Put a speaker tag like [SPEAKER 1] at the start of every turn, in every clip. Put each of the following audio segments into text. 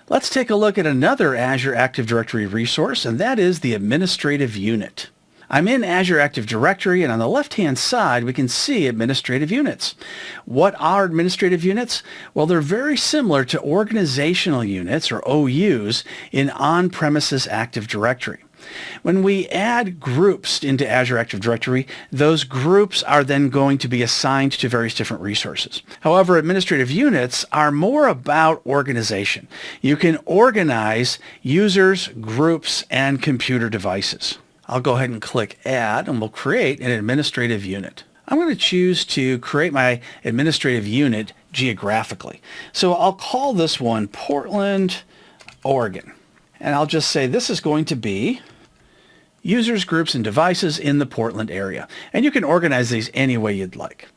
[SPEAKER 1] Let's take a look at another Azure Active Directory resource, and that is the Administrative Unit. I'm in Azure Active Directory, and on the left-hand side, we can see administrative units. What are administrative units? Well, they're very similar to organizational units, or OUs, in on-premises Active Directory. When we add groups into Azure Active Directory, those groups are then going to be assigned to various different resources. However, administrative units are more about organization. You can organize users, groups, and computer devices. I'll go ahead and click Add, and we'll create an administrative unit. I'm going to choose to create my administrative unit geographically. So I'll call this one Portland, Oregon. And I'll just say this is going to be users, groups, and devices in the Portland area. And you can organize these any way you'd like.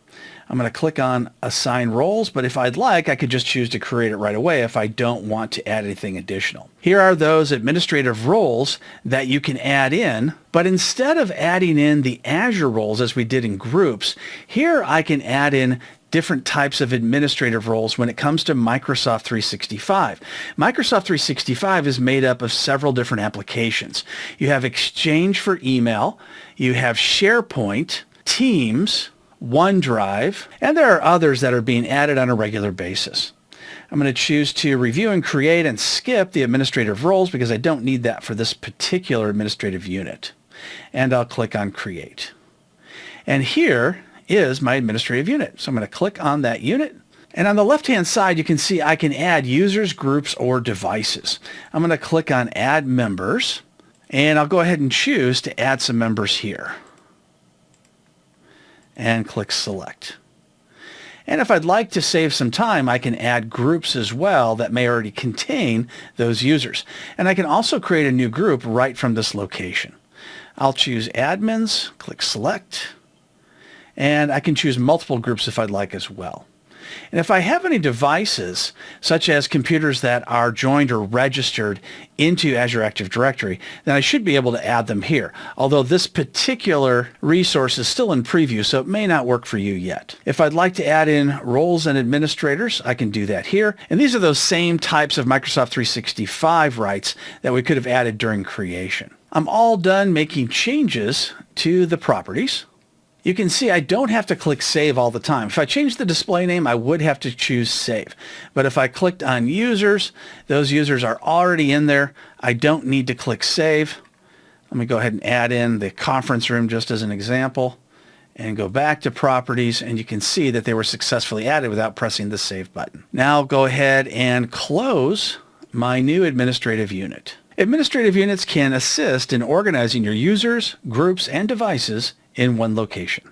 [SPEAKER 1] I'm going to click on Assign Roles, but if I'd like, I could just choose to create it right away if I don't want to add anything additional. Here are those administrative roles that you can add in, but instead of adding in the Azure roles as we did in groups, here I can add in different types of administrative roles when it comes to Microsoft 365. Microsoft 365 is made up of several different applications. You have Exchange for email, you have SharePoint, Teams, OneDrive, and there are others that are being added on a regular basis. I'm going to choose to review and create and skip the administrative roles because I don't need that for this particular administrative unit. And I'll click on Create. And here is my administrative unit. So I'm going to click on that unit. And on the left-hand side, you can see I can add users, groups, or devices. I'm going to click on Add Members, and I'll go ahead and choose to add some members here. And click Select. And if I'd like to save some time, I can add groups as well that may already contain those users. And I can also create a new group right from this location. I'll choose Admins, click Select, and I can choose multiple groups if I'd like as well. And if I have any devices, such as computers that are joined or registered into Azure Active Directory, then I should be able to add them here. Although this particular resource is still in preview, so it may not work for you yet. If I'd like to add in roles and administrators, I can do that here. And these are those same types of Microsoft 365 rights that we could have added during creation. I'm all done making changes to the properties. You can see I don't have to click Save all the time. If I change the display name, I would have to choose Save. But if I clicked on Users, those users are already in there. I don't need to click Save. Let me go ahead and add in the conference room just as an example and go back to Properties, and you can see that they were successfully added without pressing the Save button. Now I'll go ahead and close my new administrative unit. Administrative units can assist in organizing your users, groups, and devices in one location.